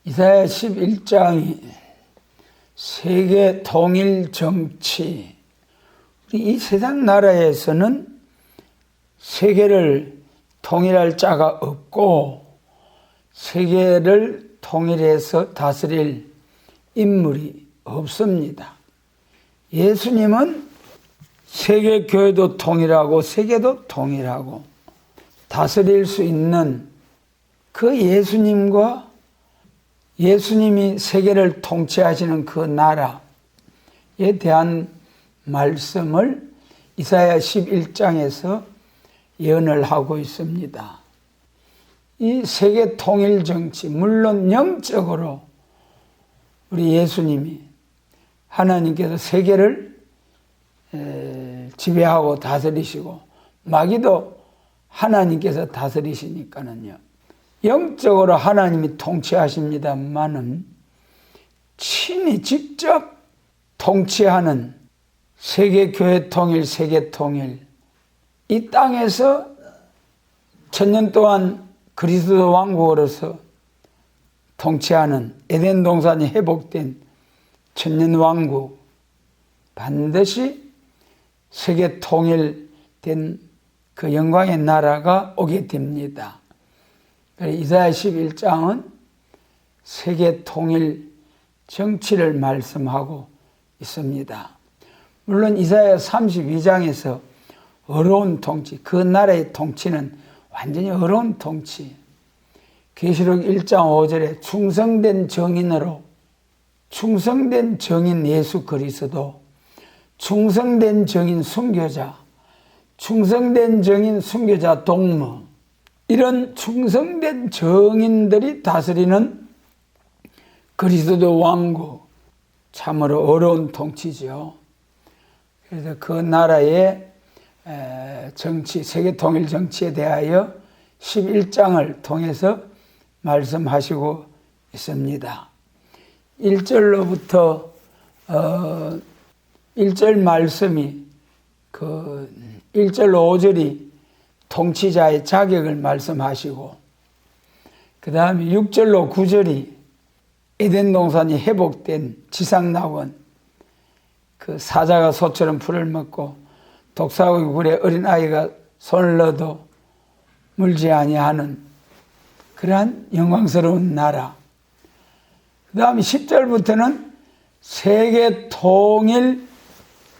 이사야 11장이 세계 통일 정치, 이 세상 나라에서는 세계를 통일할 자가 없고 세계를 통일해서 다스릴 인물이 없습니다. 예수님은 세계교회도 통일하고 세계도 통일하고 다스릴 수 있는 그 예수님과 예수님이 세계를 통치하시는 그 나라에 대한 말씀을 이사야 11장에서 예언을 하고 있습니다. 이 세계 통일 정치, 물론 영적으로 우리 예수님이 하나님께서 세계를 지배하고 다스리시고 마귀도 하나님께서 다스리시니까는요. 영적으로 하나님이 통치하십니다만은 친히 직접 통치하는 세계교회 통일, 세계 통일, 이 땅에서 천년 동안 그리스도 왕국으로서 통치하는 에덴 동산이 회복된 천년 왕국, 반드시 세계 통일된 그 영광의 나라가 오게 됩니다. 이사야 11장은 세계 통일 정치를 말씀하고 있습니다. 물론 이사야 32장에서 어려운 통치, 그 나라의 통치는 완전히 어려운 통치. 계시록 1장 5절에 충성된 정인으로, 충성된 정인 예수 그리스도, 충성된 정인 순교자, 충성된 정인 순교자 동무, 이런 충성된 정인들이 다스리는 그리스도 왕국, 참으로 어려운 통치죠. 그래서 그 나라의 정치, 세계 통일 정치에 대하여 11장을 통해서 말씀하시고 있습니다. 1절로부터 1절 말씀이 그 1절 5절이 통치자의 자격을 말씀하시고 그 다음에 6절로 9절이 에덴 동산이 회복된 지상낙원, 그 사자가 소처럼 풀을 먹고 독사의 굴에 어린아이가 손을 넣어도 물지 아니하는 그러한 영광스러운 나라. 그 다음에 10절부터는 세계 통일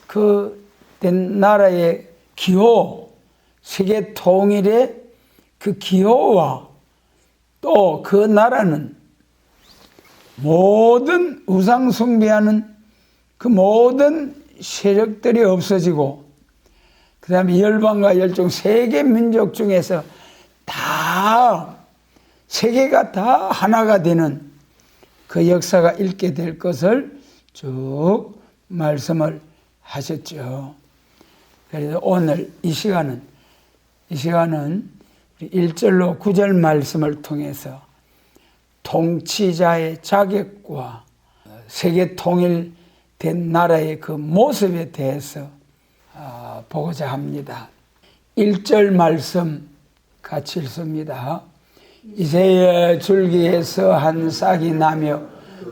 그 된 나라의 기호, 세계 통일의 그 기호와 또 그 나라는 모든 우상 숭배하는 그 모든 세력들이 없어지고 그 다음에 열방과 열종 세계 민족 중에서 다 세계가 다 하나가 되는 그 역사가 있게 될 것을 쭉 말씀을 하셨죠. 그래서 오늘 이 시간은 1절로 9절 말씀을 통해서 통치자의 자격과 세계 통일된 나라의 그 모습에 대해서 보고자 합니다. 1절 말씀 같이 읽습니다. 이새의 줄기에서 한 싹이 나며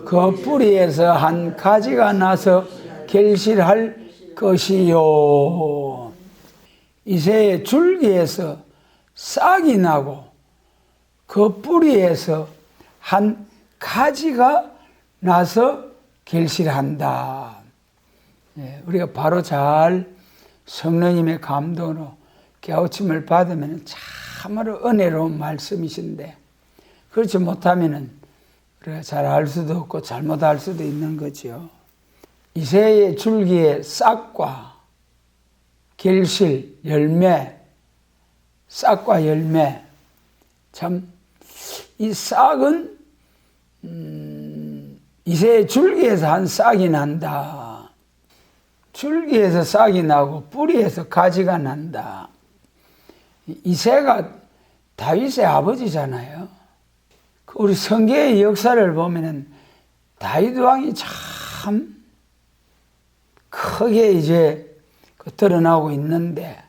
그 뿌리에서 한 가지가 나서 결실할 것이요. 이새의 줄기에서 싹이 나고 그 뿌리에서 한 가지가 나서 결실한다. 우리가 바로 잘 성령님의 감동으로 깨우침을 받으면 참으로 은혜로운 말씀이신데 그렇지 못하면 우리가 잘 알 수도 없고 잘못할 수도 있는 거죠. 이새의 줄기의 싹과 결실, 열매, 싹과 열매, 참 이 싹은 이새의 줄기에서 한 싹이 난다. 줄기에서 싹이 나고 뿌리에서 가지가 난다. 이새가 다윗의 아버지잖아요. 우리 성경의 역사를 보면은 다윗 왕이 참 크게 이제 드러나고 있는데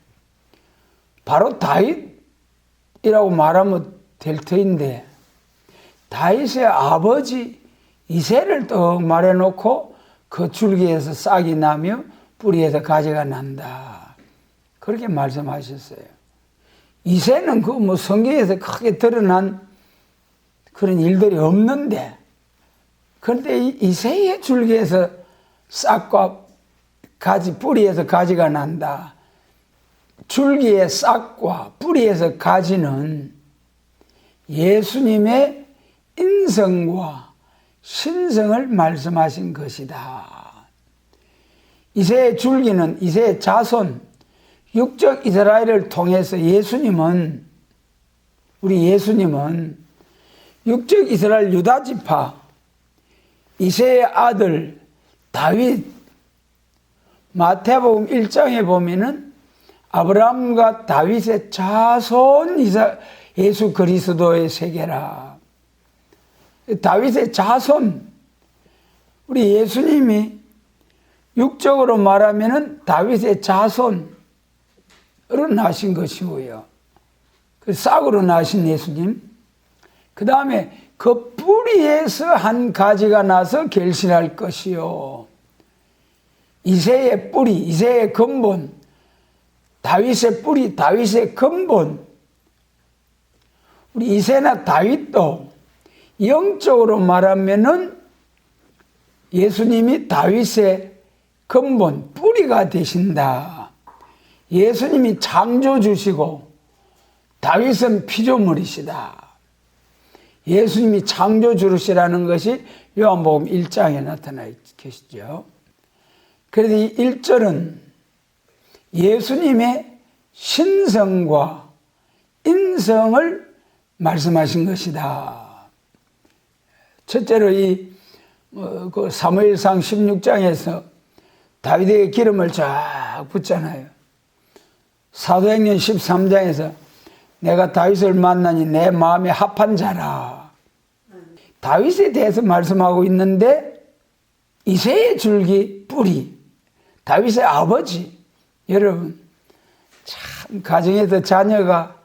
바로 다윗이라고 말하면 될 터인데 다윗의 아버지 이새를 떡 말해놓고 그 줄기에서 싹이 나며 뿌리에서 가지가 난다. 그렇게 말씀하셨어요. 이새는 그 뭐 성경에서 크게 드러난 그런 일들이 없는데, 그런데 이새의 줄기에서 싹과 가지, 뿌리에서 가지가 난다. 줄기의 싹과 뿌리에서 가지는 예수님의 인성과 신성을 말씀하신 것이다. 이새의 줄기는 이새의 자손, 육적 이스라엘을 통해서 우리 예수님은 육적 이스라엘 유다 지파, 이새의 아들 다윗, 마태복음 1장에 보면은 아브라함과 다윗의 자손 예수 그리스도의 세계라. 다윗의 자손, 우리 예수님이 육적으로 말하면은 다윗의 자손으로 나신 것이고요. 그 싹으로 나신 예수님. 그 다음에 그 뿌리에서 한 가지가 나서 결실할 것이요. 이새의 뿌리, 이새의 근본, 다윗의 뿌리, 다윗의 근본. 우리 이새나 다윗도 영적으로 말하면은 예수님이 다윗의 근본, 뿌리가 되신다. 예수님이 창조주시고 다윗은 피조물이시다. 예수님이 창조주시라는 것이 요한복음 1장에 나타나 계시죠. 그래서 이 1절은 예수님의 신성과 인성을 말씀하신 것이다. 첫째로 그 사무엘상 16장에서 다윗에게 기름을 쫙 붓잖아요. 사도행전 13장에서 내가 다윗을 만나니 내 마음에 합한 자라. 다윗에 대해서 말씀하고 있는데 이새의 줄기 뿌리, 다윗의 아버지. 여러분, 참 가정에서 자녀가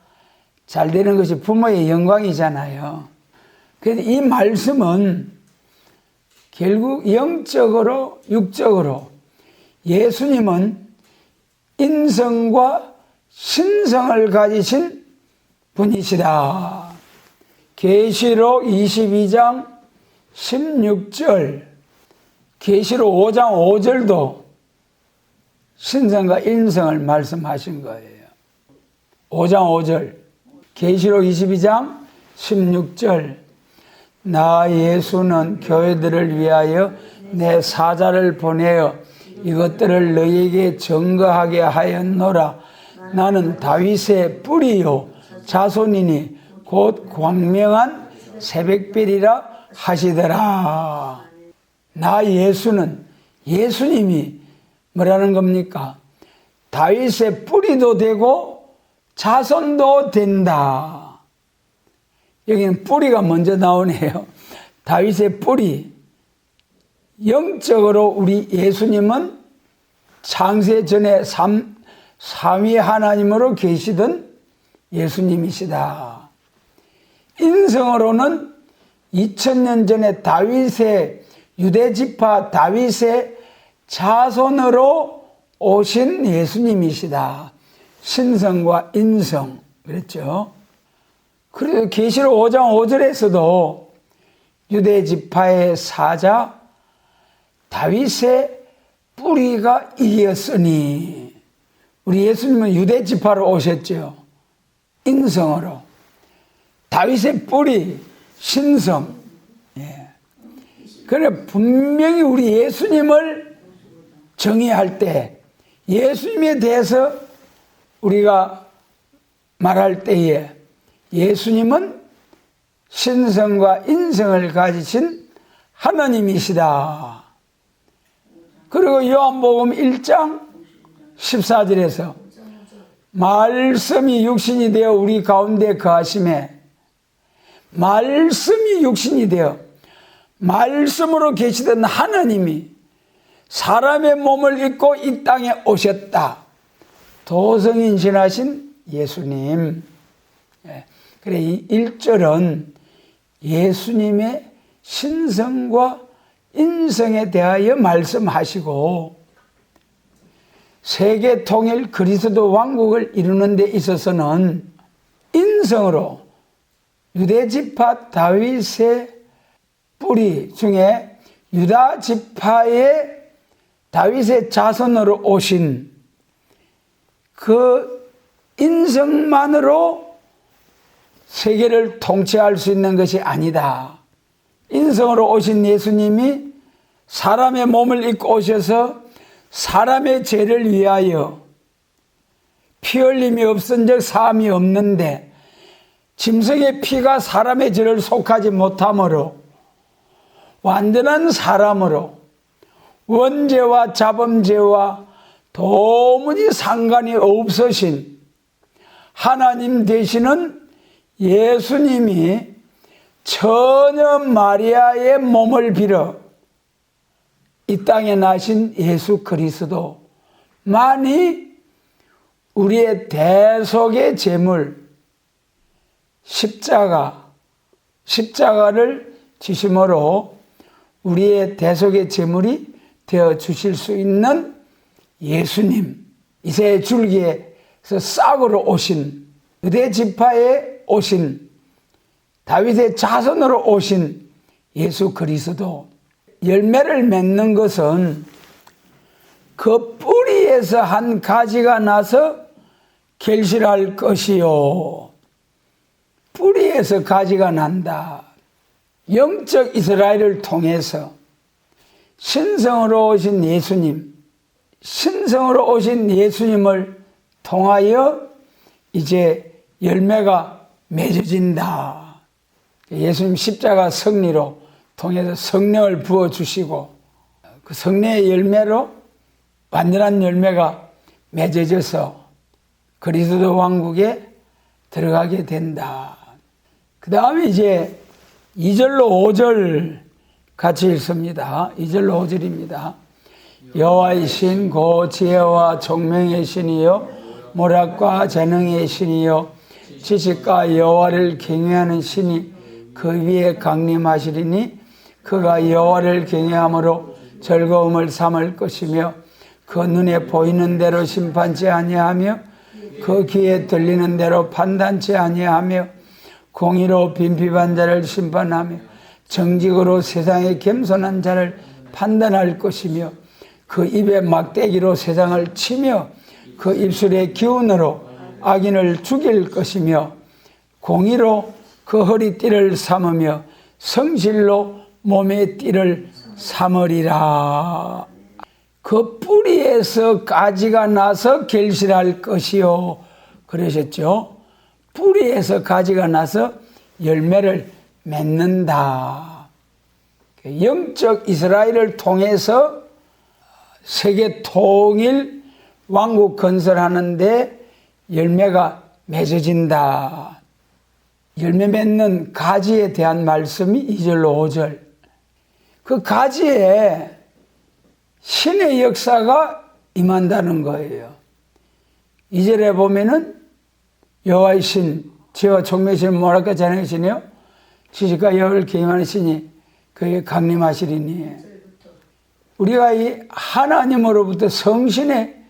잘 되는 것이 부모의 영광이잖아요. 그래서 이 말씀은 결국 영적으로 육적으로 예수님은 인성과 신성을 가지신 분이시다. 계시록 22장 16절, 계시록 5장 5절도 신성과 인성을 말씀하신 거예요. 5장 5절, 계시록 22장 16절, 나 예수는 교회들을 위하여 내 사자를 보내어 이것들을 너희에게 증거하게 하였노라. 나는 다윗의 뿌리요 자손이니 곧 광명한 새벽별이라 하시더라. 나 예수는, 예수님이 뭐라는 겁니까? 다윗의 뿌리도 되고 자손도 된다. 여기는 뿌리가 먼저 나오네요. 다윗의 뿌리. 영적으로 우리 예수님은 창세 전에 삼위 하나님으로 계시던 예수님이시다. 인성으로는 2000년 전에 다윗의 유대지파 다윗의 자손으로 오신 예수님이시다. 신성과 인성 그랬죠. 그래서 계시록 5장 5절에서도 유대지파의 사자 다윗의 뿌리가 이었으니, 우리 예수님은 유대지파로 오셨죠. 인성으로. 다윗의 뿌리, 신성. 예. 그래 분명히 우리 예수님을 정의할 때, 예수님에 대해서 우리가 말할 때에 예수님은 신성과 인성을 가지신 하나님이시다. 그리고 요한복음 1장 14절에서 말씀이 육신이 되어 우리 가운데 거하심에, 말씀이 육신이 되어 말씀으로 계시던 하나님이 사람의 몸을 입고 이 땅에 오셨다. 도성인신하신 예수님. 그래 이 1절은 예수님의 신성과 인성에 대하여 말씀하시고 세계 통일 그리스도 왕국을 이루는 데 있어서는 인성으로 유대 지파 다윗의 뿌리 중에 유다 지파의 다윗의 자손으로 오신 그 인성만으로 세계를 통치할 수 있는 것이 아니다. 인성으로 오신 예수님이 사람의 몸을 입고 오셔서 사람의 죄를 위하여 피 흘림이 없은 적 사함이 없는데 짐승의 피가 사람의 죄를 속하지 못하므로 완전한 사람으로 원죄와 자범죄와 도무지 상관이 없으신 하나님 되시는 예수님이 처녀 마리아의 몸을 빌어 이 땅에 나신 예수 그리스도만이 우리의 대속의 제물 십자가를 지심으로 우리의 대속의 제물이 되어 주실 수 있는 예수님, 이새 줄기에서 싹으로 오신 유대 지파에 오신 다윗의 자손으로 오신 예수 그리스도. 열매를 맺는 것은 그 뿌리에서 한 가지가 나서 결실할 것이요. 뿌리에서 가지가 난다. 영적 이스라엘을 통해서 신성으로 오신 예수님, 신성으로 오신 예수님을 통하여 이제 열매가 맺어진다. 예수님 십자가 승리로 통해서 성령을 부어주시고 그 성령의 열매로 완전한 열매가 맺어져서 그리스도 왕국에 들어가게 된다. 그 다음에 이제 2절로 5절 같이 읽습니다. 2절로 5절입니다. 여호와의 신 고 지혜와 총명의 신이요 모략과 재능의 신이요 지식과 여호와를 경외하는 신이 그 위에 강림하시리니 그가 여호와를 경외함으로 즐거움을 삼을 것이며 그 눈에 보이는 대로 심판치 아니하며 그 귀에 들리는 대로 판단치 아니하며 공의로 빈핍한 자를 심판하며 정직으로 세상에 겸손한 자를 판단할 것이며 그 입에 막대기로 세상을 치며 그 입술의 기운으로 악인을 죽일 것이며 공의로 그 허리띠를 삼으며 성실로 몸의 띠를 삼으리라. 그 뿌리에서 가지가 나서 결실할 것이요. 그러셨죠? 뿌리에서 가지가 나서 열매를 맺는다. 영적 이스라엘을 통해서 세계 통일 왕국 건설하는데 열매가 맺어진다. 열매 맺는 가지에 대한 말씀이 2절로 5절. 그 가지에 신의 역사가 임한다는 거예요. 2절에 보면은 여호와의 신, 지혜와 총명의 신, 모략과 재능의 신이요 지식과 여호와를 경외하는 신이 그에게 강림하시리니. 우리가 이 하나님으로부터 성신의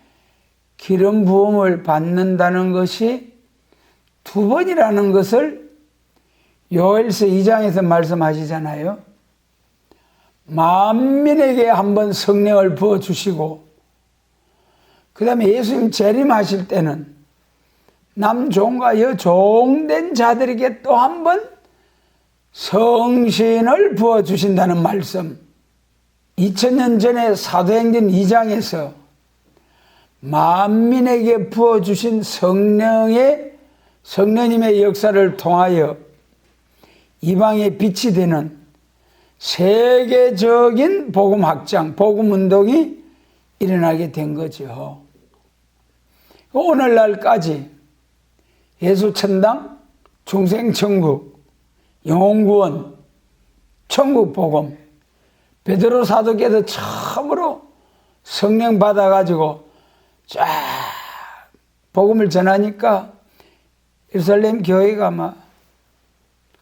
기름 부음을 받는다는 것이 두 번이라는 것을 요엘서 2장에서 말씀하시잖아요. 만민에게 한번 성령을 부어주시고 그 다음에 예수님 재림하실 때는 남종과 여종된 자들에게 또 한번 성신을 부어주신다는 말씀. 2000년 전에 사도행전 2장에서 만민에게 부어주신 성령님의 역사를 통하여 이방의 빛이 되는 세계적인 복음 확장, 복음 운동이 일어나게 된 거죠. 오늘날까지 예수 천당, 중생 천국, 영혼구원, 천국 복음, 베드로 사도께서 처음으로 성령 받아가지고 쫙 복음을 전하니까 예루살렘 교회가 막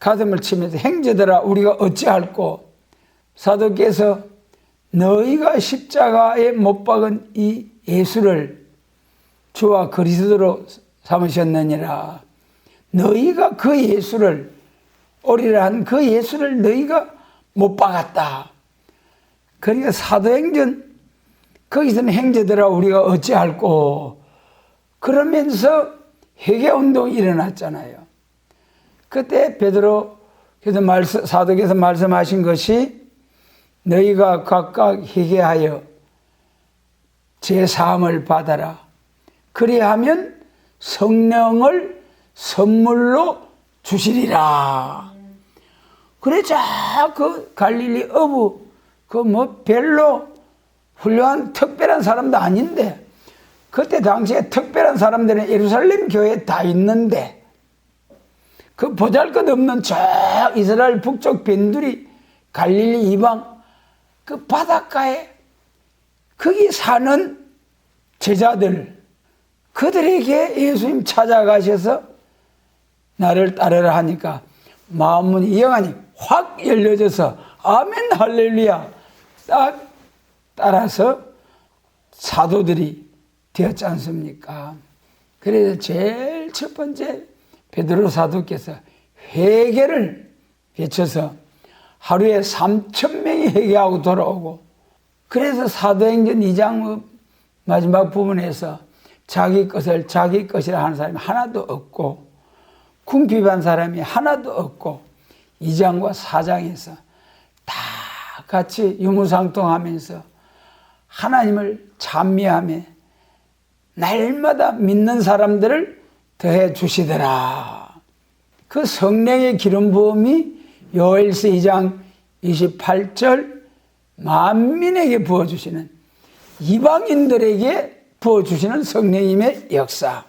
가슴을 치면서 형제들아 우리가 어찌할꼬. 사도께서 너희가 십자가에 못 박은 이 예수를 주와 그리스도로 삼으셨느니라. 너희가 그 예수를, 오리라 한 그 예수를 너희가 못 박았다. 그러니까 사도행전 거기서는 형제들아 우리가 어찌할꼬 그러면서 회개운동이 일어났잖아요. 그때 베드로께서 사도께서 말씀하신 것이 너희가 각각 회개하여 제사함을 받아라. 그리하면 성령을 선물로 주시리라. 그러자 그 갈릴리 어부 그 별로 훌륭한 특별한 사람도 아닌데 그때 당시에 특별한 사람들은 예루살렘 교회에 다 있는데 그 보잘것없는 저 이스라엘 북쪽 변두리 갈릴리 이방 그 바닷가에 거기 사는 제자들 그들에게 예수님 찾아가셔서 나를 따르라 하니까 마음문이 영안이 확 열려져서 아멘 할렐루야 딱 따라서 사도들이 되었지 않습니까? 그래서 제일 첫 번째 베드로 사도께서 회개를 외쳐서 하루에 3,000명이 회개하고 돌아오고 그래서 사도행전 2장 마지막 부분에서 자기 것이라 하는 사람이 하나도 없고 궁핍한 사람이 하나도 없고 2장과 4장에서 다 같이 유무상통하면서 하나님을 찬미하며 날마다 믿는 사람들을 더해 주시더라. 그 성령의 기름 부음이 요엘서 2장 28절 만민에게 부어주시는 이방인들에게 부어주시는 성령님의 역사.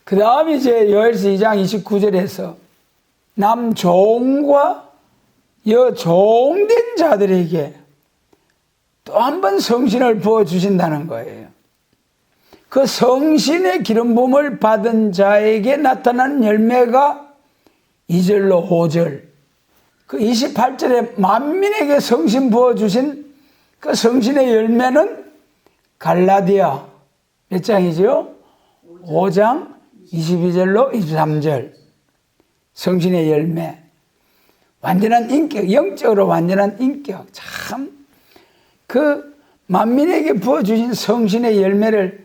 그 다음에 이제 요엘서 2장 29절에서 남종과 여종된 자들에게 또 한 번 성신을 부어주신다는 거예요. 그 성신의 기름 부음을 받은 자에게 나타난 열매가 2절로 5절 그 28절에 만민에게 성신 부어주신 그 성신의 열매는 갈라디아 몇 장이죠? 5장 22절로 23절 성신의 열매 완전한 인격, 영적으로 완전한 인격. 참 그 만민에게 부어주신 성신의 열매를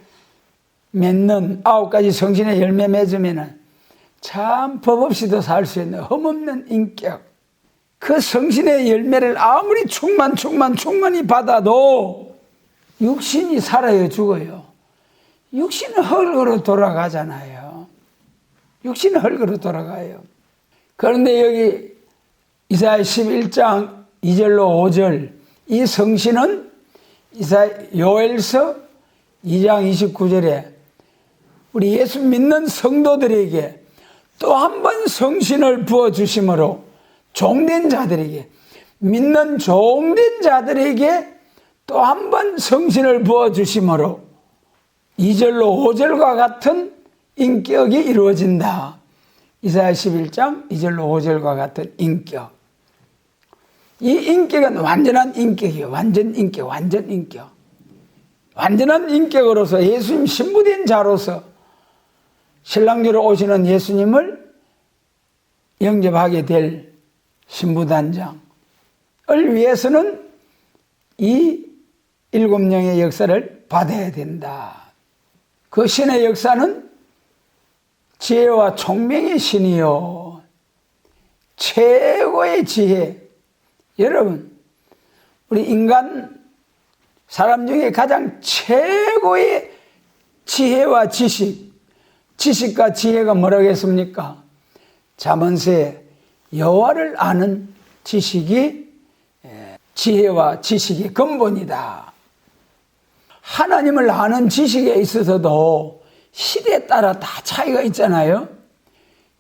맺는 9가지 성신의 열매 맺으면 참 법 없이도 살 수 있는 흠없는 인격. 그 성신의 열매를 아무리 충만히 받아도 육신이 살아요 죽어요. 육신은 흙으로 돌아가잖아요. 육신은 흙으로 돌아가요. 그런데 여기 이사야 11장 2절로 5절 이 성신은 요엘서 2장 29절에 우리 예수 믿는 성도들에게 또 한 번 성신을 부어주심으로 종된 자들에게 믿는 종된 자들에게 또 한 번 성신을 부어주심으로 2절로 5절과 같은 인격이 이루어진다. 이사야 11장 2절로 5절과 같은 인격. 이 인격은 완전한 인격이에요. 완전 인격. 완전한 인격으로서 예수님 신부된 자로서 신랑주로 오시는 예수님을 영접하게 될 신부단장을 위해서는 이 7영의 역사를 받아야 된다. 그 신의 역사는 지혜와 총명의 신이요 최고의 지혜. 여러분 우리 인간 사람 중에 가장 최고의 지혜와 지식과 지혜가 뭐라고 했습니까? 잠언서에 여호와를 아는 지식이 지혜와 지식의 근본이다. 하나님을 아는 지식에 있어서도 시대에 따라 다 차이가 있잖아요.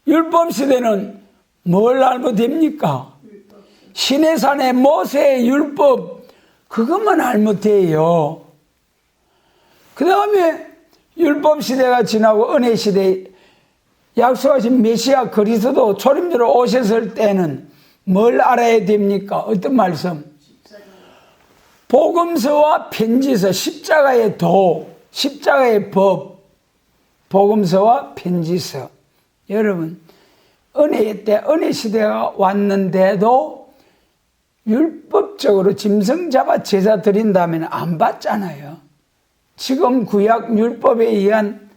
율법 시대는 뭘 알면 됩니까? 시내산의 모세의 율법 그것만 알면 돼요. 그 다음에 율법 시대가 지나고 은혜 시대 약속하신 메시아 그리스도 초림주로 오셨을 때는 뭘 알아야 됩니까? 어떤 말씀? 복음서와 편지서, 십자가의 도, 십자가의 법, 복음서와 편지서. 여러분, 은혜의 때, 은혜 시대가 왔는데도 율법적으로 짐승 잡아 제사 드린다면 안 받잖아요. 지금 구약 율법에 의한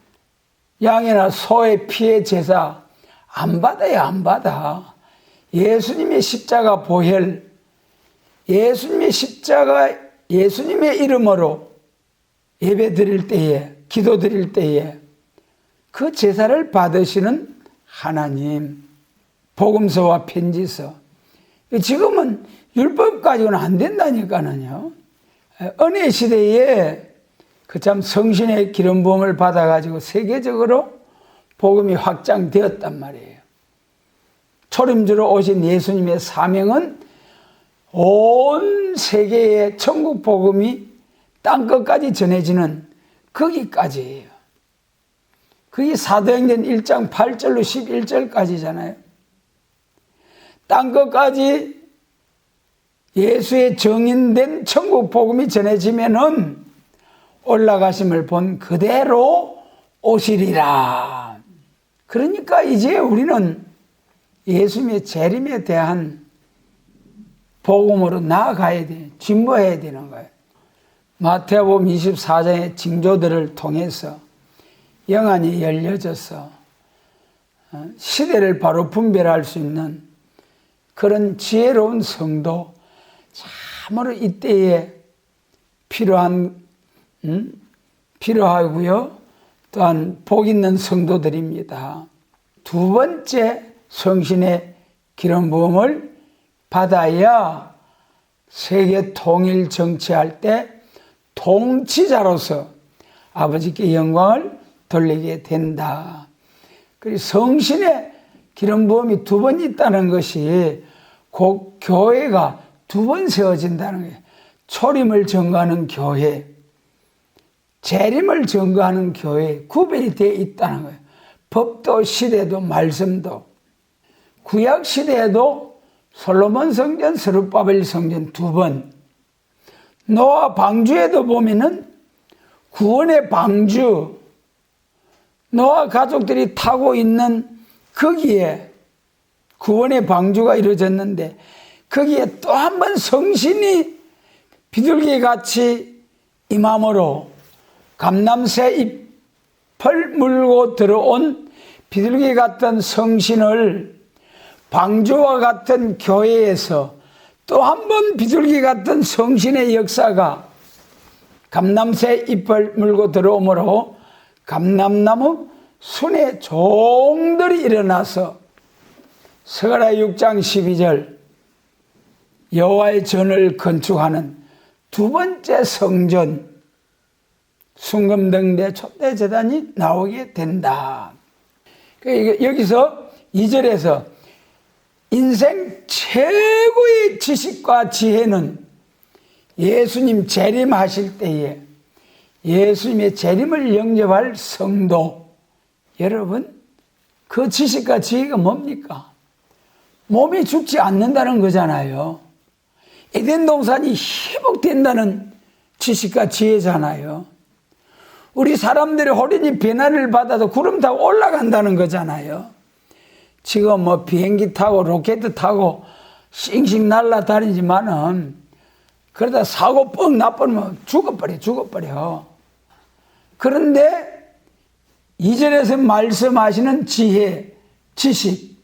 양이나 소의 피의 제사 안 받아요, 안 받아. 예수님의 십자가 보혈, 예수님의 십자가, 예수님의 이름으로 예배 드릴 때에, 기도 드릴 때에 그 제사를 받으시는 하나님, 복음서와 편지서. 지금은 율법 가지고는 안 된다니까요. 은혜 시대에 그 참 성신의 기름 부음을 받아가지고 세계적으로 복음이 확장되었단 말이에요. 초림주로 오신 예수님의 사명은 온 세계의 천국 복음이 땅끝까지 전해지는 거기까지예요. 그게 사도행전 1장 8절로 11절까지잖아요. 땅끝까지 예수의 정인된 천국 복음이 전해지면은 올라가심을 본 그대로 오시리라. 그러니까 이제 우리는 예수님의 재림에 대한 복음으로 나아가야 돼. 진보해야 되는 거예요. 마태복음 24장의 징조들을 통해서 영안이 열려져서 시대를 바로 분별할 수 있는 그런 지혜로운 성도, 참으로 이때에 필요하고요. 또한 복 있는 성도들입니다. 두 번째 성신의 기름 부음을 받아야 세계 통일 정치할 때 통치자로서 아버지께 영광을 돌리게 된다. 그리고 성신의 기름 부음이 두 번 있다는 것이 곧 교회가 두 번 세워진다는 거예요. 초림을 증거하는 교회, 재림을 증거하는 교회, 구별이 되어 있다는 거예요. 법도 시대도 말씀도. 구약 시대에도 솔로몬 성전, 스룹바벨 성전 두 번. 노아 방주에도 보면은 구원의 방주, 노아 가족들이 타고 있는 거기에 구원의 방주가 이루어졌는데 거기에 또 한 번 성신이 비둘기같이 임함으로 감람새 잎을 물고 들어온 비둘기 같은 성신을 방주와 같은 교회에서 또 한 번 비둘기 같은 성신의 역사가 감람새 잎을 물고 들어오므로 감람나무 순의 종들이 일어나서 스가랴 6장 12절 여호와의 전을 건축하는 두 번째 성전 순금등대 촛대 제단이 나오게 된다. 여기서 2절에서 인생 최고의 지식과 지혜는 예수님 재림하실 때에 예수님의 재림을 영접할 성도. 여러분, 그 지식과 지혜가 뭡니까? 몸이 죽지 않는다는 거잖아요. 에덴 동산이 회복된다는 지식과 지혜잖아요. 우리 사람들이 호련히 변화를 받아서 구름 타고 올라간다는 거잖아요. 지금 뭐 비행기 타고 로켓 타고 싱싱 날아다니지만은 그러다 사고 뻥 나버리면 죽어버려. 그런데 2절에서 말씀하시는 지혜, 지식,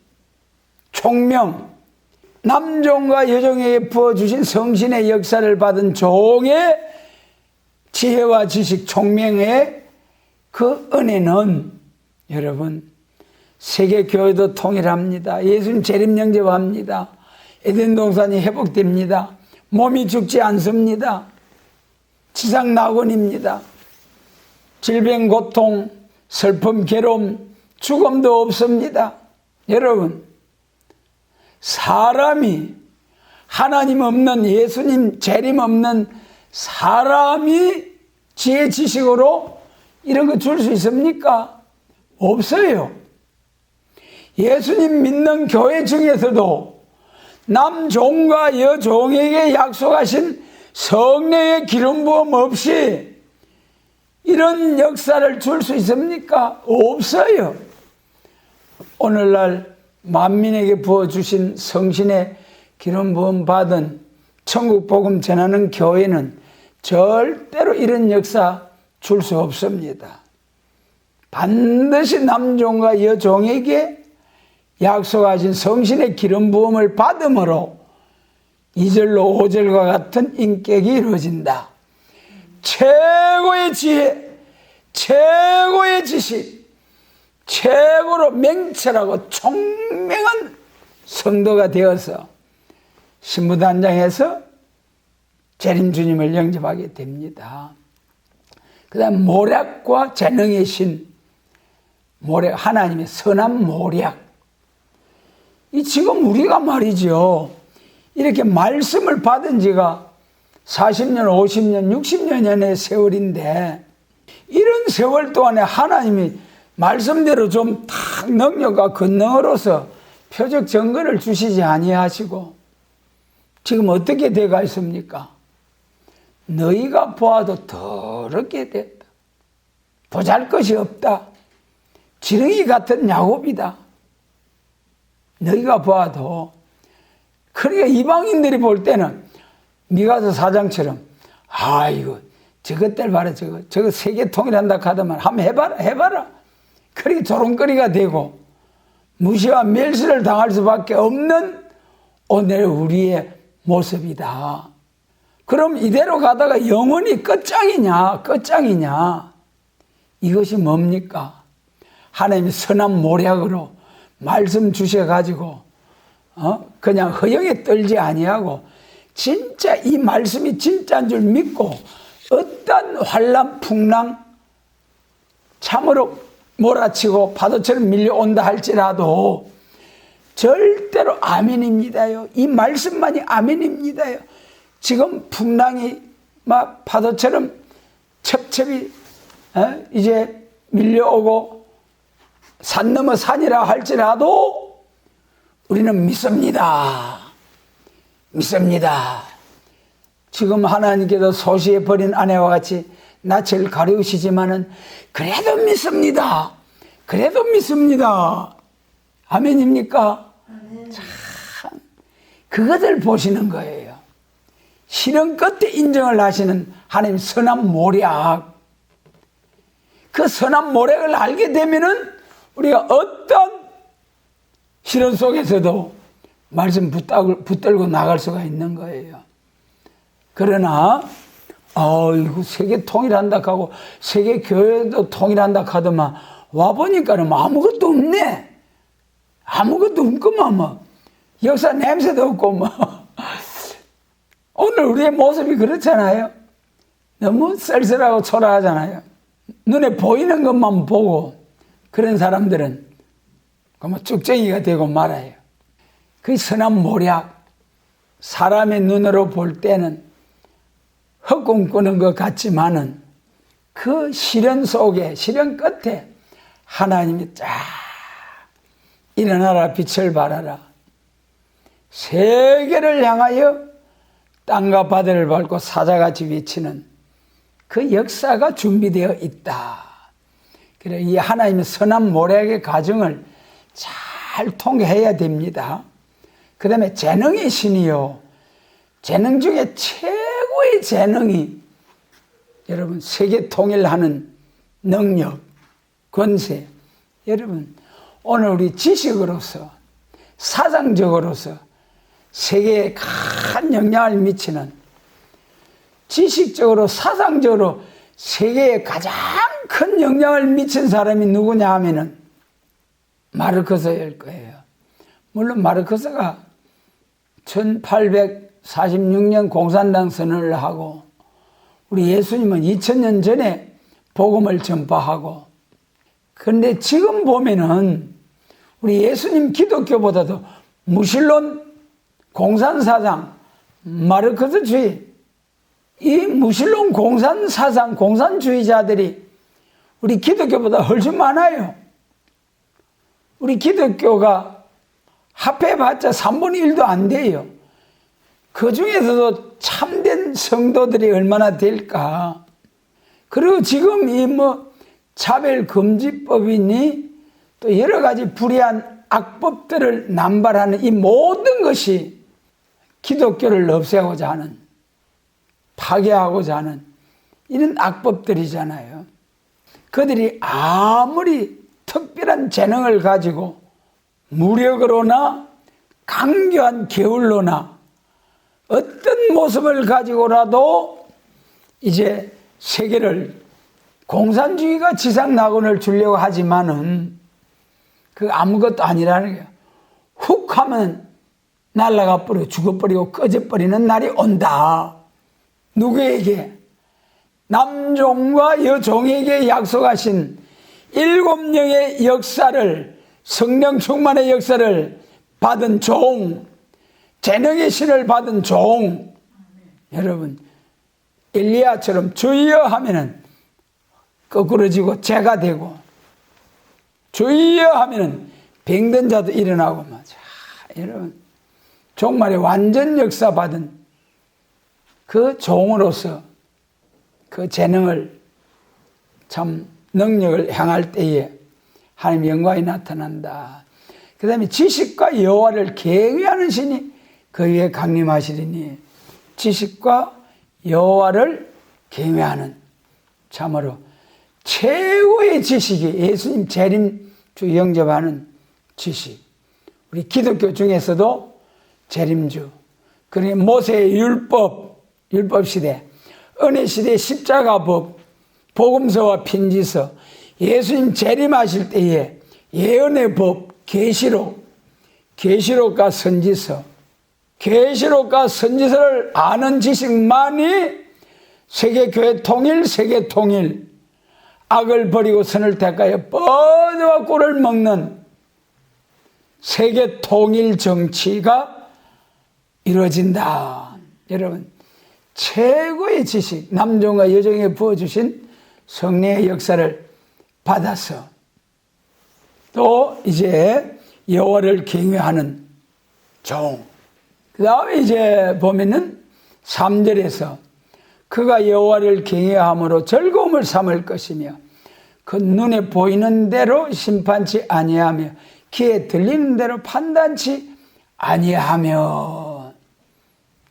총명, 남종과 여종에게 부어주신 성신의 역사를 받은 종의 지혜와 지식, 총명의 그 은혜는 여러분 세계 교회도 통일합니다. 예수님 재림 영접합니다. 에덴 동산이 회복됩니다. 몸이 죽지 않습니다. 지상 낙원입니다. 질병, 고통, 슬픔, 괴로움, 죽음도 없습니다. 여러분, 사람이 하나님 없는, 예수님 재림 없는 사람이 지혜 지식으로 이런 거 줄 수 있습니까? 없어요. 예수님 믿는 교회 중에서도 남종과 여종에게 약속하신 성령의 기름 부음 없이 이런 역사를 줄 수 있습니까? 없어요. 오늘날 만민에게 부어주신 성신의 기름 부음 받은 천국 복음 전하는 교회는 절대로 이런 역사 줄 수 없습니다. 반드시 남종과 여종에게 약속하신 성신의 기름 부음을 받음으로 2절로 5절과 같은 인격이 이루어진다. 최고의 지혜, 최고의 지식, 최고로 맹철하고 총명한 성도가 되어서 신부단장에서 재림 주님을 영접하게 됩니다. 그 다음 모략과 재능의 신, 모략, 하나님의 선한 모략. 이 지금 우리가 말이죠, 이렇게 말씀을 받은 지가 40년, 50년, 60년의 세월인데 이런 세월 동안에 하나님이 말씀대로 좀 탁 능력과 권능으로서 표적 증거를 주시지 아니하시고 지금 어떻게 돼가 있습니까? 너희가 보아도 더럽게 됐다. 보잘것이 없다. 지렁이 같은 야곱이다. 너희가 보아도. 그러니까 이방인들이 볼 때는 미가서 4장처럼 아이고 저것들 봐라, 저거 세계 통일한다 하더만 한번 해봐라. 그렇게 조롱거리가 되고 무시와 멸시를 당할 수밖에 없는 오늘 우리의 모습이다. 그럼 이대로 가다가 영원히 끝장이냐? 이것이 뭡니까? 하나님이 선한 모략으로 말씀 주셔가지고 그냥 허영에 떨지 아니하고 진짜 이 말씀이 진짜인 줄 믿고 어떤 환난 풍랑 참으로 몰아치고 파도처럼 밀려온다 할지라도 절대로 아멘입니다요. 이 말씀만이 아멘입니다요. 지금 풍랑이 막 파도처럼 첩첩이 이제 밀려오고 산 넘어 산이라 할지라도 우리는 믿습니다. 지금 하나님께서 소시에 버린 아내와 같이 낯을 가리우시지만은 그래도 믿습니다. 아멘입니까? 아멘. 참 그것을 보시는 거예요. 시련 끝에 인정을 하시는 하나님 선한 모략. 그 선한 모략을 알게 되면은 우리가 어떤 시련 속에서도 말씀 붙들고 나갈 수가 있는 거예요. 그러나 아이고 세계 통일한다 하고 세계 교회도 통일한다 하더만 와보니까는 아무것도 없네. 아무것도 없구만 뭐. 역사 냄새도 없고 뭐. 오늘 우리의 모습이 그렇잖아요. 너무 쓸쓸하고 초라하잖아요. 눈에 보이는 것만 보고 그런 사람들은 쭉쟁이가 되고 말아요. 그 선한 모략, 사람의 눈으로 볼 때는 헛꿈 꾸는 것 같지만은 그 시련 속에, 시련 끝에 하나님이 쫙 일어나라, 빛을 발하라. 세계를 향하여 땅과 바다를 밟고 사자같이 비치는 그 역사가 준비되어 있다. 그래, 이 하나님의 선한 모략의 과정을 잘 통해야 됩니다. 그 다음에 재능의 신이요. 재능 중에 최고의 재능이 여러분 세계 통일하는 능력, 권세. 여러분 오늘 우리 지식으로서 사상적으로서 세계에 큰 영향을 미치는 지식적으로 사상적으로 세계에 가장 큰 영향을 미친 사람이 누구냐 하면은 마르크스일 거예요. 물론 마르크스가 1846년 공산당 선언을 하고 우리 예수님은 2000년 전에 복음을 전파하고 그런데 지금 보면은 우리 예수님 기독교보다도 무신론 공산사상 마르크스주의 이 무신론 공산사상 공산주의자들이 우리 기독교보다 훨씬 많아요. 우리 기독교가 합해봤자 3분의 1도 안 돼요. 그 중에서도 참된 성도들이 얼마나 될까. 그리고 지금 이 차별금지법이니 또 여러 가지 불의한 악법들을 남발하는 이 모든 것이 기독교를 없애고자 하는, 파괴하고자 하는 이런 악법들이잖아요. 그들이 아무리 특별한 재능을 가지고 무력으로나 강교한 계율로나 어떤 모습을 가지고라도 이제 세계를 공산주의가 지상낙원을 주려고 하지만은 그 아무것도 아니라는 거예요. 훅 하면 날아가 버리고 죽어버리고 꺼져버리는 날이 온다. 누구에게? 남종과 여종에게 약속하신 7영의 역사를, 성령 충만의 역사를 받은 종, 재능의 신을 받은 종. 여러분, 엘리야처럼 주여 하면은 거꾸러지고 재가 되고, 주여 하면은 병든 자도 일어나고. 맞아. 여러분, 종말의 완전 역사 받은 그 종으로서 그 재능을, 참 능력을 행할 때에 하나님의 영광이 나타난다. 그 다음에 지식과 여호와를 경외하는 신이 그 위에 강림하시리니, 지식과 여호와를 경외하는, 참으로 최고의 지식이 예수님 재림주 영접하는 지식. 우리 기독교 중에서도 재림주, 그러니 모세의 율법 시대, 은혜 시대 십자가법, 복음서와 편지서, 예수님 재림하실 때에 예언의 법, 계시록과 선지서, 계시록과 선지서를 아는 지식만이 세계 통일, 악을 버리고 선을 택하여 뻗어와 꿀을 먹는 세계 통일 정치가 이루어진다. 여러분, 최고의 지식, 남종과 여종에 부어주신 성령의 역사를 받아서 또 이제 여호와를 경외하는 종. 그 다음에 이제 보면은 3절에서 그가 여호와를 경외함으로 즐거움을 삼을 것이며 그 눈에 보이는 대로 심판치 아니하며 귀에 들리는 대로 판단치 아니하며,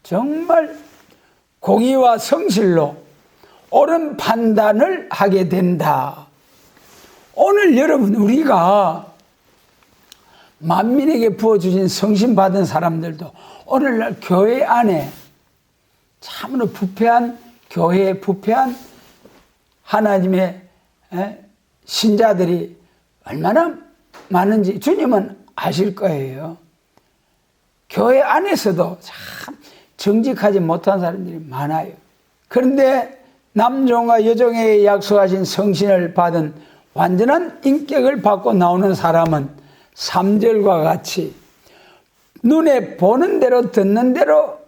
정말 공의와 성실로 옳은 판단을 하게 된다. 오늘 여러분, 우리가 만민에게 부어주신 성신 받은 사람들도 오늘날 교회 안에 참으로 부패한 교회에 부패한 하나님의 신자들이 얼마나 많은지 주님은 아실 거예요. 교회 안에서도 참 정직하지 못한 사람들이 많아요. 그런데 남종과 여종에게 약속하신 성신을 받은 완전한 인격을 받고 나오는 사람은 3절과 같이 눈에 보는 대로 듣는 대로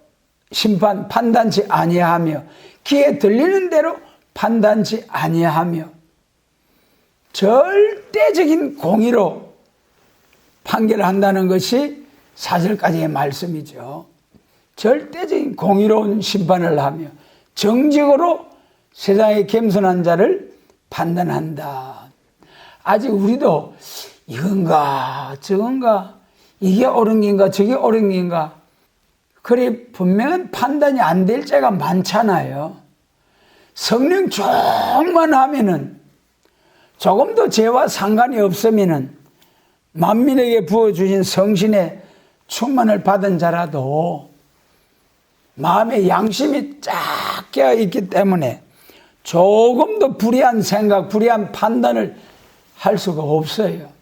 판단치 아니하며 귀에 들리는 대로 판단치 아니하며 절대적인 공의로 판결한다는 것이 4절까지의 말씀이죠. 절대적인 공의로운 심판을 하며 정직으로 세상의 겸손한 자를 판단한다. 아직 우리도 이건가 저건가, 이게 옳은 긴가 저게 옳은 긴가, 그리 분명한 판단이 안 될 때가 많잖아요. 성령 충만하면은, 조금도 죄와 상관이 없으면은 만민에게 부어주신 성신의 충만을 받은 자라도 마음의 양심이 쫙 깨어있기 때문에 조금도 불의한 생각, 불의한 판단을 할 수가 없어요.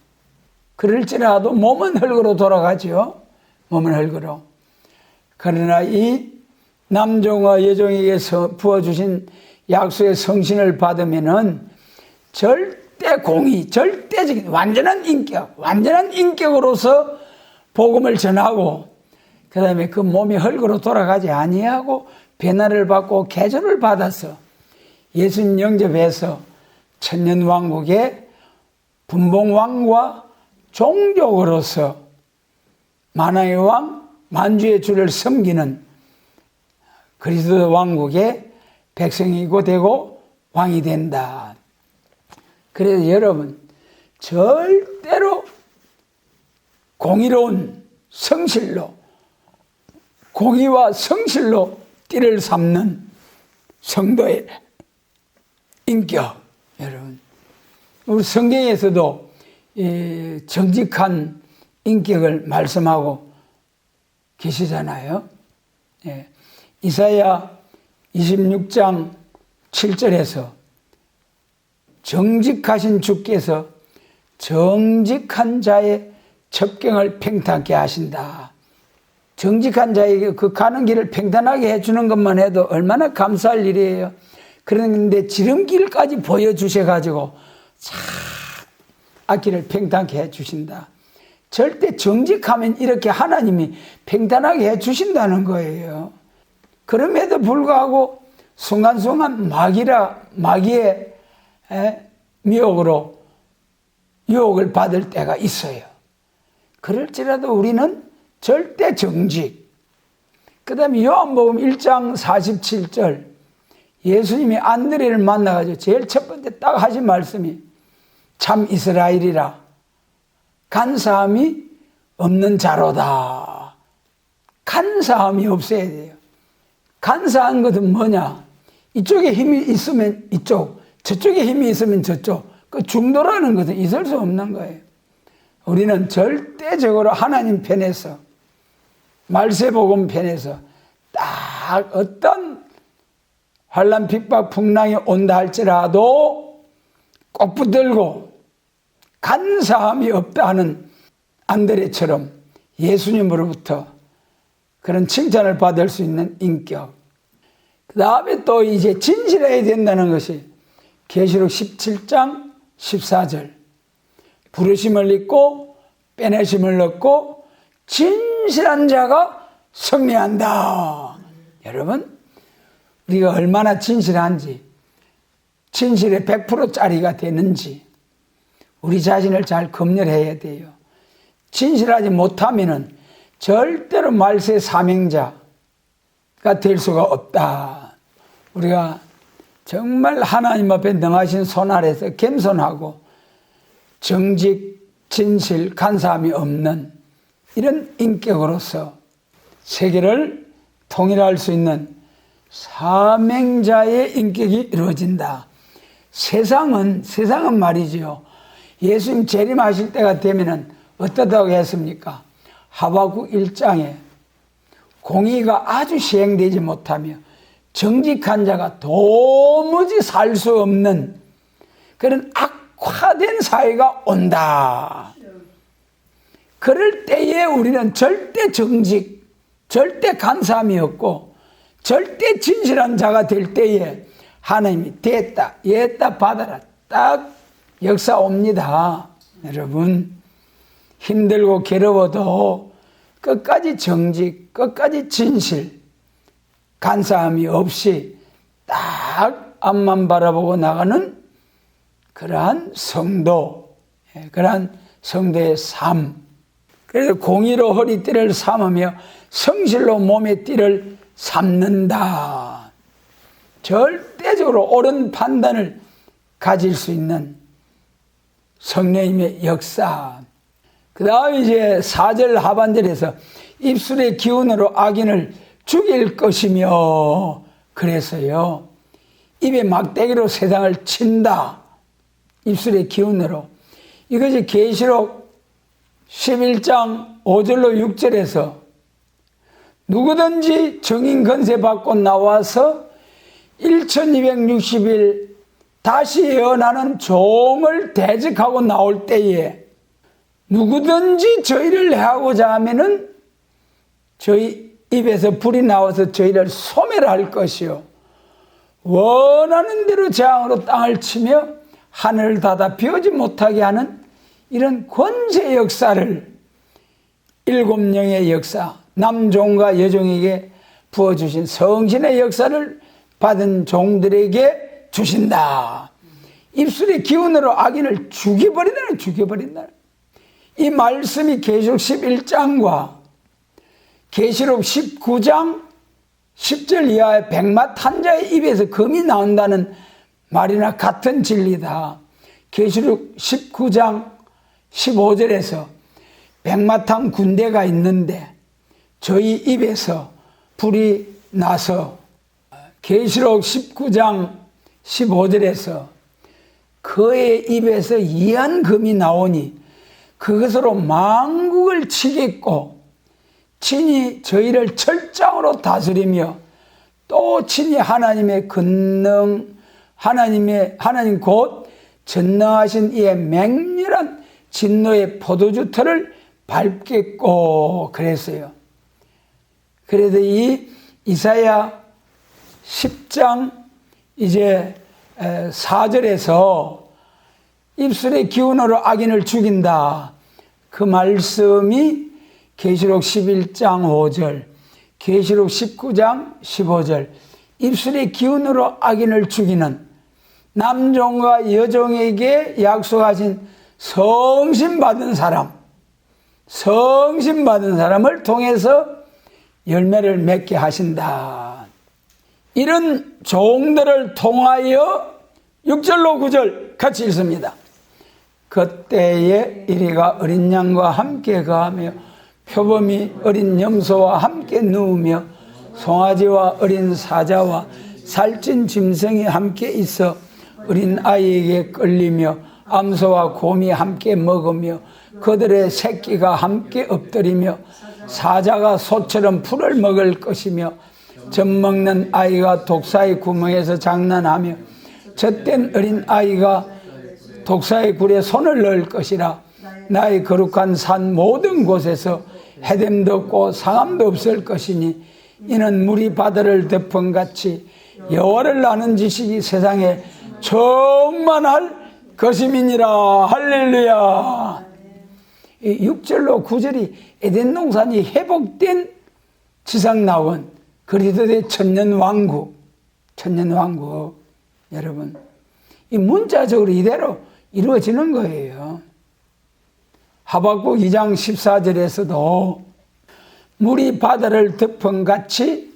그럴지라도 몸은 흙으로 돌아가죠. 몸은 흙으로. 그러나 이 남종과 여종에게서 부어주신 약속의 성신을 받으면은 절대 공의, 절대적인 완전한 인격으로서 복음을 전하고, 그 다음에 그 몸이 흙으로 돌아가지 아니하고 변화를 받고 개조를 받아서 예수님 영접해서 천년왕국의 분봉왕과 종족으로서 만왕의 왕, 만주의 주를 섬기는 그리스도 왕국의 백성이고 되고 왕이 된다. 그래서 여러분 절대로 공의로운 성실로, 공의와 성실로 띠를 삼는 성도의 인격. 여러분 우리 성경에서도 정직한 인격을 말씀하고 계시잖아요. 이사야 26장 7절에서 정직하신 주께서 정직한 자의 첩경을 평탄케 하신다. 정직한 자에게 그 가는 길을 평탄하게 해주는 것만 해도 얼마나 감사할 일이에요. 그런데 지름길까지 보여주셔가지고 참 앞길을 평탄케 해주신다. 절대 정직하면 이렇게 하나님이 평탄하게 해주신다는 거예요. 그럼에도 불구하고 순간순간 마귀의 미혹으로 유혹을 받을 때가 있어요. 그럴지라도 우리는 절대 정직. 그 다음에 요한복음 1장 47절 예수님이 안드레를 만나가지고 제일 첫 번째 딱 하신 말씀이 참 이스라엘이라 간사함이 없는 자로다. 간사함이 없어야 돼요. 간사한 것은 뭐냐? 이쪽에 힘이 있으면 이쪽, 저쪽에 힘이 있으면 저쪽. 그 중도라는 것은 있을 수 없는 거예요. 우리는 절대적으로 하나님 편에서, 말세복음 편에서 딱 어떤 환난 핍박 풍랑이 온다 할지라도 꼭 붙들고 간사함이 없다 하는 안드레처럼 예수님으로부터 그런 칭찬을 받을 수 있는 인격. 그 다음에 또 이제 진실해야 된다는 것이 계시록 17장 14절 부르심을 잊고 빼내심을 얻고 진실한 자가 승리한다. 여러분 우리가 얼마나 진실한지, 진실의 100%짜리가 되는지 우리 자신을 잘 검열해야 돼요. 진실하지 못하면은 절대로 말세 사명자가 될 수가 없다. 우리가 정말 하나님 앞에 능하신 손 아래서 겸손하고 정직, 진실, 간사함이 없는 이런 인격으로서 세계를 통일할 수 있는 사명자의 인격이 이루어진다. 세상은 말이지요. 예수님 재림하실 때가 되면은 어떻다고 했습니까? 하박국 1장에 공의가 아주 시행되지 못하며 정직한 자가 도무지 살 수 없는 그런 악화된 사회가 온다. 그럴 때에 우리는 절대 정직, 절대 간사함이 없고 절대 진실한 자가 될 때에 하나님이 됐다, 얘다 받아라 딱 역사 옵니다. 여러분 힘들고 괴로워도 끝까지 정직, 끝까지 진실, 간사함이 없이 딱 앞만 바라보고 나가는 그러한 성도, 그러한 성도의 삶. 그래서 공의로 허리띠를 삼으며 성실로 몸의 띠를 삼는다. 절대적으로 옳은 판단을 가질 수 있는 성령님의 역사. 그 다음에 이제 4절 하반절에서 입술의 기운으로 악인을 죽일 것이며 그래서요 입에 막대기로 세상을 친다. 입술의 기운으로. 이것이 계시록 11장 5절로 6절에서 누구든지 정인 건세 받고 나와서 1260일 다시 예언하는 종을 대적하고 나올 때에 누구든지 저희를 해하고자 하면은 저희 입에서 불이 나와서 저희를 소멸할 것이요 원하는 대로 재앙으로 땅을 치며 하늘을 닫아 비오지 못하게 하는 이런 권세 역사를 7영의 역사, 남종과 여종에게 부어주신 성신의 역사를 받은 종들에게 주신다. 입술의 기운으로 악인을 죽여버린다. 이 말씀이 계시록 11장과 계시록 19장 10절 이하의 백마탄자의 입에서 금이 나온다는 말이나 같은 진리다. 계시록 19장 15절에서 백마탄 군대가 있는데 저희 입에서 불이 나서, 계시록 19장 15절에서 그의 입에서 이한 금이 나오니 그것으로 만국을 치겠고 친히 저희를 철장으로 다스리며 또 친히 하나님의 권능, 하나님 곧 전능하신 이의 맹렬한 진노의 포도주 틀을 밟겠고 그랬어요. 그래서 이 이사야 10장 이제 4절에서 입술의 기운으로 악인을 죽인다. 그 말씀이 계시록 11장 5절, 계시록 19장 15절, 입술의 기운으로 악인을 죽이는 남종과 여종에게 약속하신 성신받은 사람을 통해서 열매를 맺게 하신다. 이런 종들을 통하여 6절로 9절 같이 읽습니다. 그때에 이리가 어린 양과 함께 거하며 표범이 어린 염소와 함께 누우며 송아지와 어린 사자와 살찐 짐승이 함께 있어 어린 아이에게 끌리며 암소와 곰이 함께 먹으며 그들의 새끼가 함께 엎드리며 사자가 소처럼 풀을 먹을 것이며 젖 먹는 아이가 독사의 구멍에서 장난하며 젖된 어린 아이가 독사의 굴에 손을 넣을 것이라. 나의 거룩한 산 모든 곳에서 해됨도 없고 상함도 없을 것이니 이는 물이 바다를 덮은같이 여호와를 아는 지식이 세상에 충만할 것임이니라. 할렐루야. 6절로 9절이 에덴 동산이 회복된 지상 나온 그리스도의 천년왕국. 여러분, 이 문자적으로 이대로 이루어지는 거예요. 하박국 2장 14절에서도 물이 바다를 덮은 같이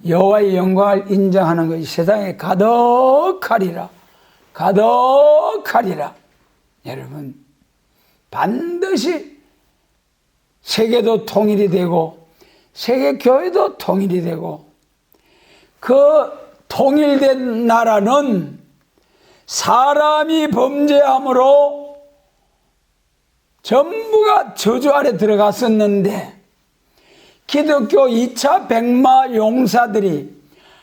여호와의 영광을 인정하는 것이 세상에 가득하리라. 여러분, 반드시 세계도 통일이 되고 세계 교회도 통일이 되고 그 통일된 나라는 사람이 범죄함으로 전부가 저주 아래 들어갔었는데 기독교 2차 백마 용사들이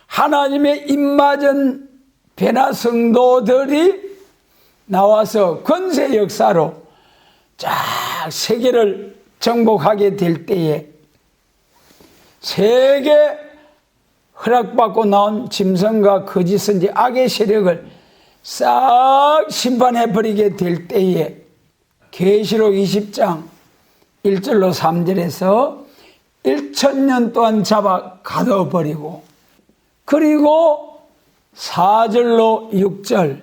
하나님의 입맞은 베나 성도들이 나와서 권세 역사로 쫙 세계를 정복하게 될 때에 세계 허락받고 나온 짐승과 거짓 선지 악의 세력을 싹 심판해버리게 될 때에 계시록 20장 1절로 3절에서 1000년 동안 잡아 가둬버리고 그리고 4절로 6절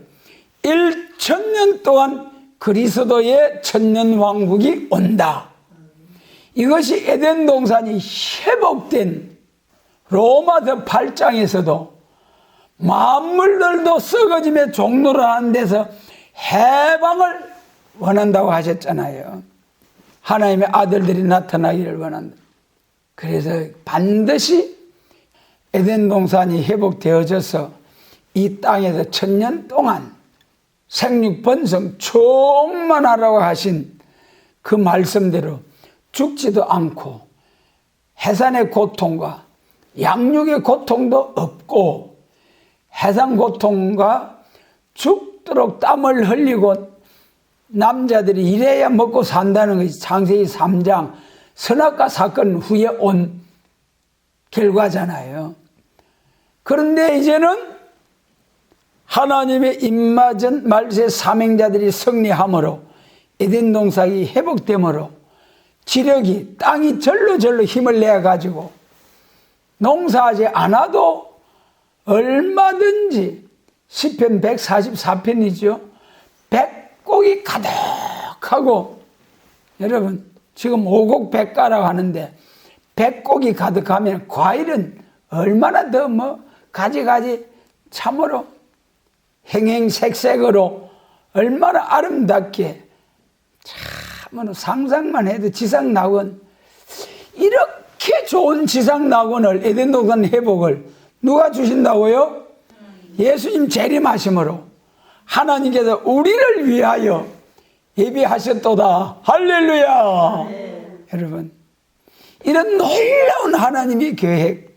1000년 동안 그리스도의 천년왕국이 온다. 이것이 에덴 동산이 회복된 로마서 8장에서도 만물들도 썩어짐에 종로라는 데서 해방을 원한다고 하셨잖아요. 하나님의 아들들이 나타나기를 원한다. 그래서 반드시 에덴 동산이 회복되어져서 이 땅에서 1000년 동안 생육번성 충만하라고 하신 그 말씀대로 죽지도 않고 해산의 고통과 양육의 고통도 없고 해산 고통과 죽도록 땀을 흘리고 남자들이 이래야 먹고 산다는 것이 창세기 3장 선악과 사건 후에 온 결과잖아요. 그런데 이제는 하나님의 입맞은 말세 사명자들이 승리함으로 에덴 동산이 회복되므로 지력이 땅이 절로 힘을 내가지고 농사하지 않아도 얼마든지 시편 144편이죠. 백곡이 가득하고 여러분, 지금 오곡백과라고 하는데 백곡이 가득하면 과일은 얼마나 더 가지가지 참으로 행행색색으로 얼마나 아름답게 참으로 상상만 해도 지상낙원, 이렇게 좋은 지상낙원을 에덴동산 회복을 누가 주신다고요? 예수님 재림하심으로 하나님께서 우리를 위하여 예비하셨도다. 할렐루야. 여러분, 이런 놀라운 하나님의 계획,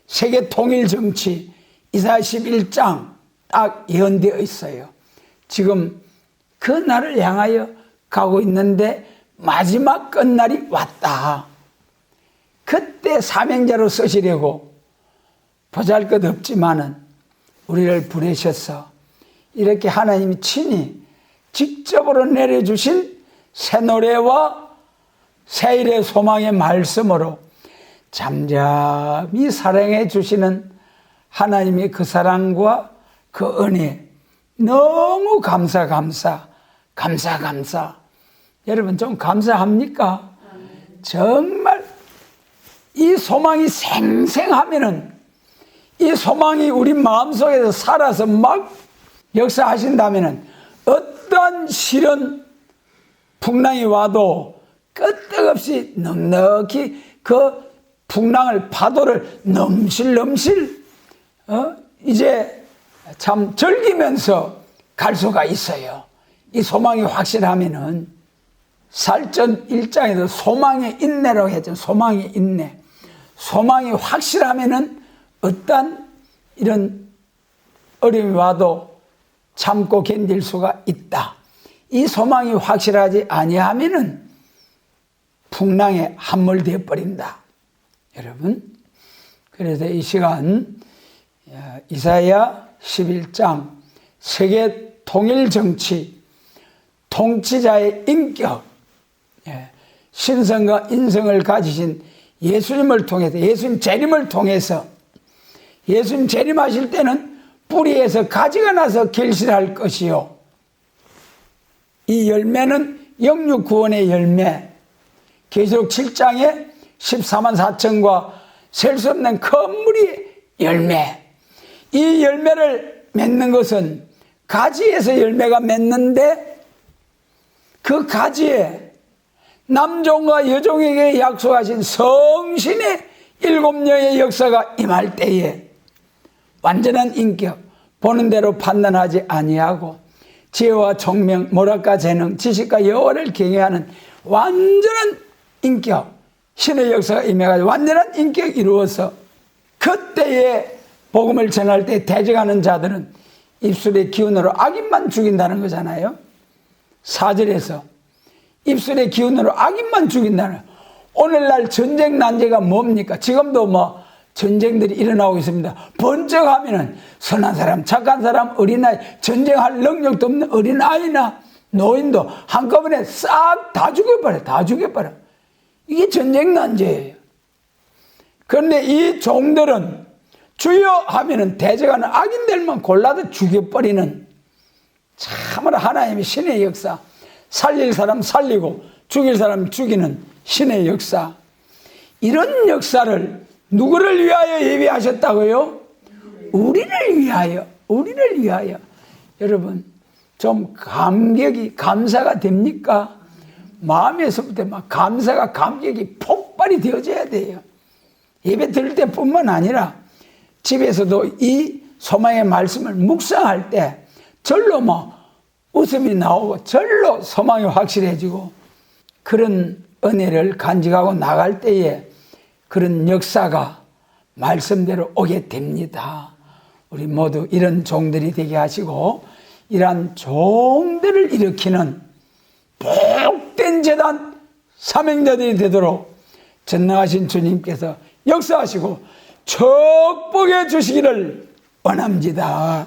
세계 통일 정치 이사야 11장 딱 예언되어 있어요. 지금 그 날을 향하여 가고 있는데 마지막 끝날이 왔다. 그때 사명자로 쓰시려고 보잘것없지만은 우리를 부르셔서 이렇게 하나님이 친히 직접으로 내려주신 새 노래와 새 일의 소망의 말씀으로 잠잠히 사랑해 주시는 하나님의 그 사랑과 그 은혜, 너무 감사. 여러분 좀 감사합니까? 정말 이 소망이 생생하면은, 이 소망이 우리 마음속에서 살아서 막 역사하신다면은 어떠한 시련 풍랑이 와도 끄떡없이 넉넉히 그 풍랑을, 파도를 넘실넘실 이제 참 즐기면서 갈 수가 있어요. 이 소망이 확실하면은 살전 1장에도 소망의 인내라고 했죠. 소망의 인내. 소망이 확실하면은 어떤 이런 어려움이 와도 참고 견딜 수가 있다. 이 소망이 확실하지 아니하면은 풍랑에 함몰되어 버린다. 여러분, 그래서 이 시간 이사야 11장 세계 통일 정치, 통치자의 인격, 신성과 인성을 가지신 예수님을 통해서, 예수님 재림을 통해서, 예수님 재림하실 때는 뿌리에서 가지가 나서 결실할 것이요, 이 열매는 영육 구원의 열매, 계시록 7장에 14만 4천과 셀 수 없는 큰 무리의 열매. 이 열매를 맺는 것은 가지에서 열매가 맺는데, 그 가지에 남종과 여종에게 약속하신 성신의 7영의 역사가 임할 때에 완전한 인격, 보는 대로 판단하지 아니하고 지혜와 총명, 모략과 재능, 지식과 여호와를 경외하는 완전한 인격, 신의 역사가 임해가지고 완전한 인격이 이루어서 그때에 복음을 전할 때 대적하는 자들은 입술의 기운으로 악인만 죽인다는 거잖아요. 4절에서 입술의 기운으로 악인만 죽인다는, 오늘날 전쟁 난제가 뭡니까? 지금도 전쟁들이 일어나고 있습니다. 번쩍하면은 선한 사람, 착한 사람, 어린아이, 전쟁할 능력도 없는 어린아이나 노인도 한꺼번에 싹 다 죽여버려. 이게 전쟁 난제예요. 그런데 이 종들은 주여 하면은 대적하는 악인들만 골라도 죽여버리는, 참으로 하나님의 신의 역사, 살릴 사람 살리고 죽일 사람 죽이는 신의 역사. 이런 역사를 누구를 위하여 예비하셨다고요? 우리를 위하여. 여러분, 좀 감사가 됩니까? 마음에서부터 막 감격이 폭발이 되어져야 돼요. 예배 드릴 때뿐만 아니라 집에서도 이 소망의 말씀을 묵상할 때 절로 웃음이 나오고 절로 소망이 확실해지고, 그런 은혜를 간직하고 나갈 때에 그런 역사가 말씀대로 오게 됩니다. 우리 모두 이런 종들이 되게 하시고, 이러한 종들을 일으키는 복된 재단 사명자들이 되도록 전능하신 주님께서 역사하시고 축복해 주시기를 원합니다.